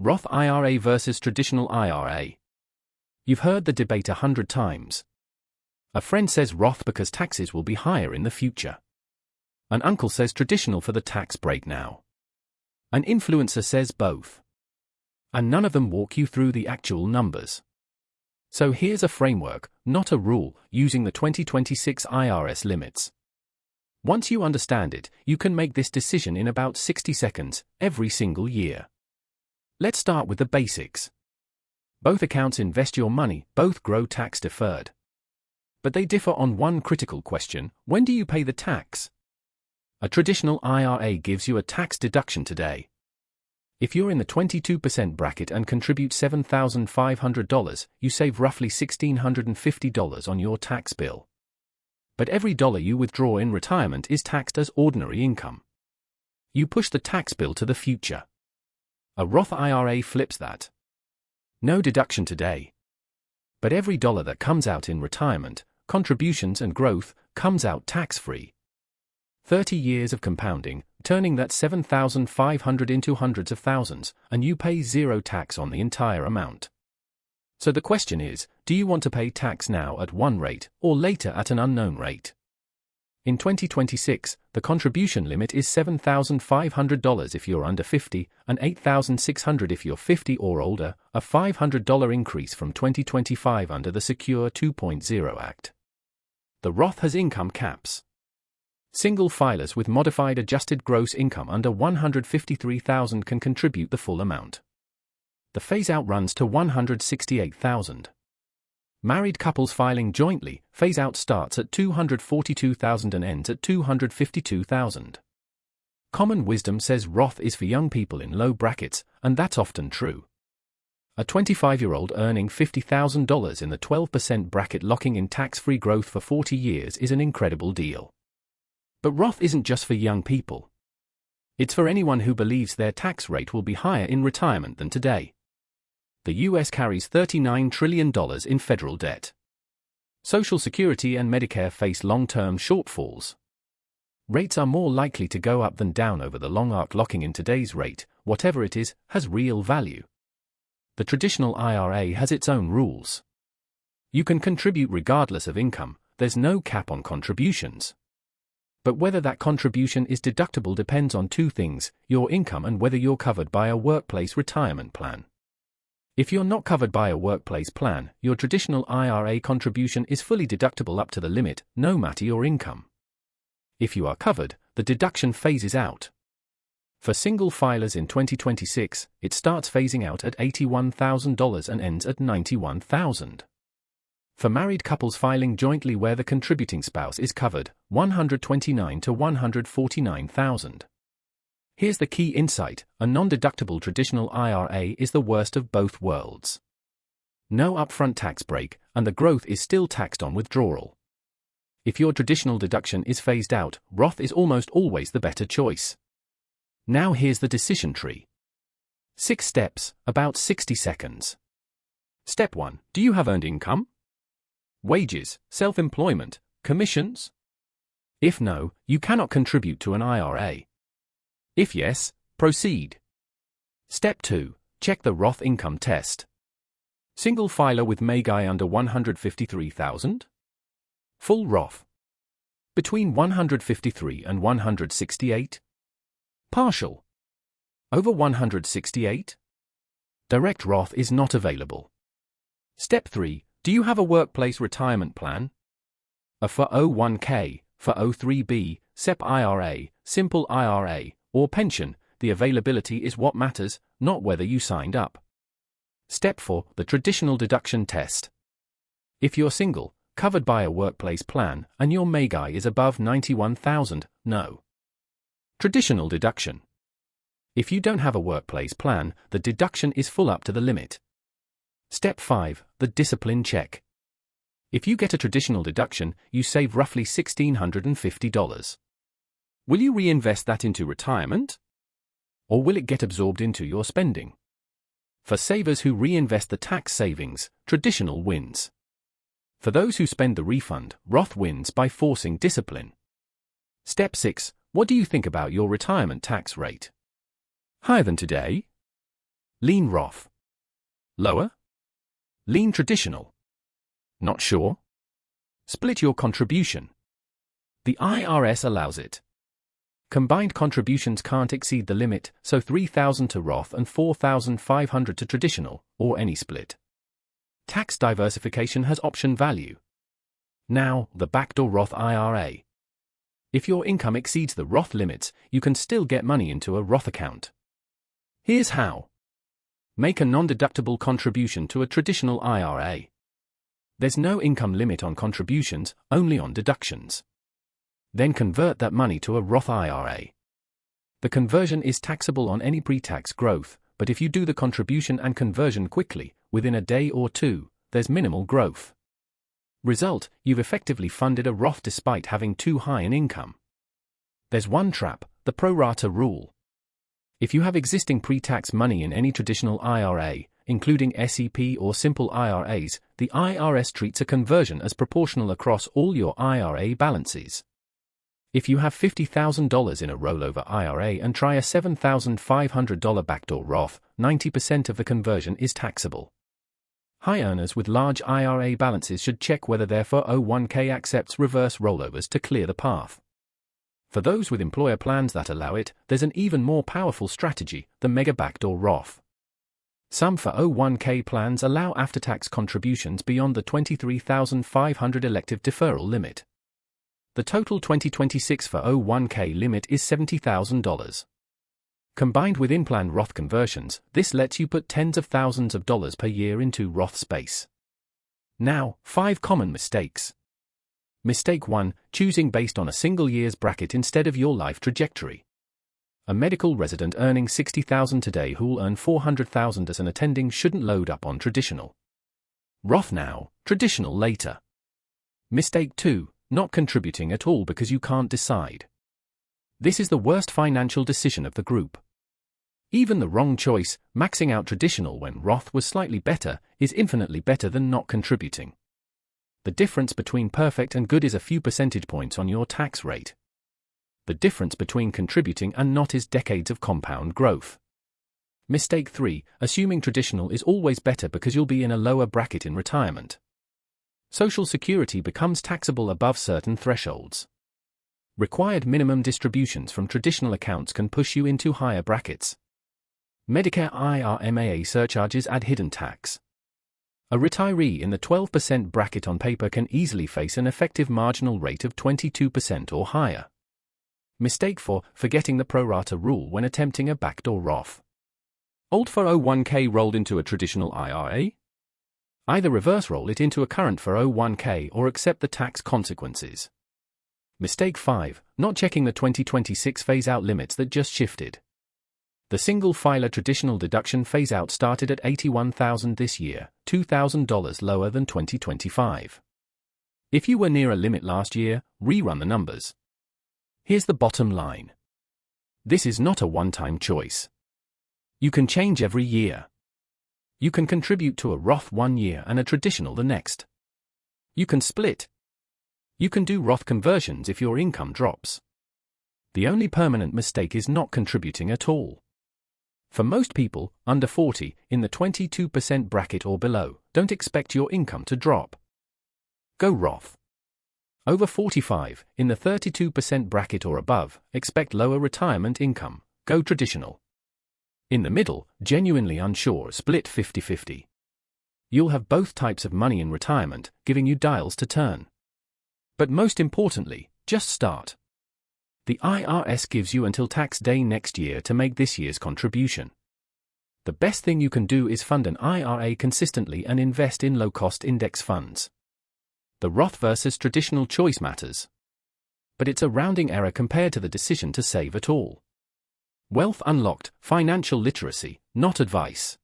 Roth IRA versus Traditional IRA. You've heard the debate 100 times. A friend says Roth because taxes will be higher in the future. An uncle says Traditional for the tax break now. An influencer says both. And none of them walk you through the actual numbers. So here's a framework, not a rule, using the 2026 IRS limits. Once you understand it, you can make this decision in about 60 seconds, every single year. Let's start with the basics. Both accounts invest your money, both grow tax deferred. But they differ on one critical question: when do you pay the tax? A traditional IRA gives you a tax deduction today. If you're in the 22% bracket and contribute $7,500, you save roughly $1,650 on your tax bill. But every dollar you withdraw in retirement is taxed as ordinary income. You push the tax bill to the future. A Roth IRA flips that. No deduction today. But every dollar that comes out in retirement, contributions and growth, comes out tax-free. 30 years of compounding, turning that $7,500 into hundreds of thousands, and you pay zero tax on the entire amount. So the question is, do you want to pay tax now at one rate, or later at an unknown rate? In 2026, the contribution limit is $7,500 if you're under 50, and $8,600 if you're 50 or older, a $500 increase from 2025 under the Secure 2.0 Act. The Roth has income caps. Single filers with modified adjusted gross income under $153,000 can contribute the full amount. The phase-out runs to $168,000. Married couples filing jointly, phase-out starts at $242,000 and ends at $252,000. Common wisdom says Roth is for young people in low brackets, and that's often true. A 25-year-old earning $50,000 in the 12% bracket locking in tax-free growth for 40 years is an incredible deal. But Roth isn't just for young people. It's for anyone who believes their tax rate will be higher in retirement than today. The US carries $39 trillion in federal debt. Social Security and Medicare face long-term shortfalls. Rates are more likely to go up than down over the long arc. Locking in today's rate, whatever it is, has real value. The traditional IRA has its own rules. You can contribute regardless of income, there's no cap on contributions. But whether that contribution is deductible depends on two things: your income and whether you're covered by a workplace retirement plan. If you're not covered by a workplace plan, your traditional IRA contribution is fully deductible up to the limit, no matter your income. If you are covered, the deduction phases out. For single filers in 2026, it starts phasing out at $81,000 and ends at $91,000. For married couples filing jointly where the contributing spouse is covered, $129,000 to $149,000. Here's the key insight: a non-deductible traditional IRA is the worst of both worlds. No upfront tax break, and the growth is still taxed on withdrawal. If your traditional deduction is phased out, Roth is almost always the better choice. Now here's the decision tree. 6 steps, about 60 seconds. Step 1. Do you have earned income? Wages, self-employment, commissions? If no, you cannot contribute to an IRA. If yes, proceed. Step 2. Check the Roth income test. Single filer with MEGI under $153,000? Full Roth. Between $153,000 and $168,000? Partial. Over $168,000? Direct Roth is not available. Step 3. Do you have a workplace retirement plan? A 401k, 403b, SEP IRA, Simple IRA, or pension? The availability is what matters, not whether you signed up. Step 4. The traditional deduction test. If you're single, covered by a workplace plan, and your MEGI is above $91,000, no. Traditional deduction. If you don't have a workplace plan, the deduction is full up to the limit. Step 5. The discipline check. If you get a traditional deduction, you save roughly $1,650. Will you reinvest that into retirement? Or will it get absorbed into your spending? For savers who reinvest the tax savings, traditional wins. For those who spend the refund, Roth wins by forcing discipline. Step 6. What do you think about your retirement tax rate? Higher than today? Lean Roth. Lower? Lean Traditional. Not sure? Split your contribution. The IRS allows it. Combined contributions can't exceed the limit, so $3,000 to Roth and $4,500 to Traditional, or any split. Tax diversification has option value. Now, the Backdoor Roth IRA. If your income exceeds the Roth limits, you can still get money into a Roth account. Here's how. Make a non-deductible contribution to a traditional IRA. There's no income limit on contributions, only on deductions. Then convert that money to a Roth IRA. The conversion is taxable on any pre-tax growth, but if you do the contribution and conversion quickly, within a day or two, there's minimal growth. Result, you've effectively funded a Roth despite having too high an income. There's one trap, the pro-rata rule. If you have existing pre-tax money in any traditional IRA, including SEP or simple IRAs, the IRS treats a conversion as proportional across all your IRA balances. If you have $50,000 in a rollover IRA and try a $7,500 backdoor Roth, 90% of the conversion is taxable. High earners with large IRA balances should check whether their 401k accepts reverse rollovers to clear the path. For those with employer plans that allow it, there's an even more powerful strategy, the Mega Backdoor Roth. Some 401k plans allow after-tax contributions beyond the $23,500 elective deferral limit. The total 2026 401k limit is $70,000. Combined with in-plan Roth conversions, this lets you put tens of thousands of dollars per year into Roth space. Now, 5 common mistakes. Mistake 1, choosing based on a single year's bracket instead of your life trajectory. A medical resident earning $60,000 today who'll earn $400,000 as an attending shouldn't load up on traditional. Roth now, traditional later. Mistake 2, not contributing at all because you can't decide. This is the worst financial decision of the group. Even the wrong choice, maxing out traditional when Roth was slightly better, is infinitely better than not contributing. The difference between perfect and good is a few percentage points on your tax rate. The difference between contributing and not is decades of compound growth. Mistake 3, assuming traditional is always better because you'll be in a lower bracket in retirement. Social Security becomes taxable above certain thresholds. Required minimum distributions from traditional accounts can push you into higher brackets. Medicare IRMAA surcharges add hidden tax. A retiree in the 12% bracket on paper can easily face an effective marginal rate of 22% or higher. Mistake 4, forgetting the pro-rata rule when attempting a backdoor Roth. Old 401k rolled into a traditional IRA? Either reverse roll it into a current 401k or accept the tax consequences. Mistake 5, not checking the 2026 phase-out limits that just shifted. The single filer traditional deduction phase-out started at $81,000 this year, $2,000 lower than 2025. If you were near a limit last year, rerun the numbers. Here's the bottom line. This is not a one-time choice. You can change every year. You can contribute to a Roth one year and a traditional the next. You can split. You can do Roth conversions if your income drops. The only permanent mistake is not contributing at all. For most people, under 40, in the 22% bracket or below, don't expect your income to drop. Go Roth. Over 45, in the 32% bracket or above, expect lower retirement income. Go traditional. In the middle, genuinely unsure, split 50-50. You'll have both types of money in retirement, giving you dials to turn. But most importantly, just start. The IRS gives you until tax day next year to make this year's contribution. The best thing you can do is fund an IRA consistently and invest in low-cost index funds. The Roth versus traditional choice matters. But it's a rounding error compared to the decision to save at all. Wealth Unlocked, financial literacy, not advice.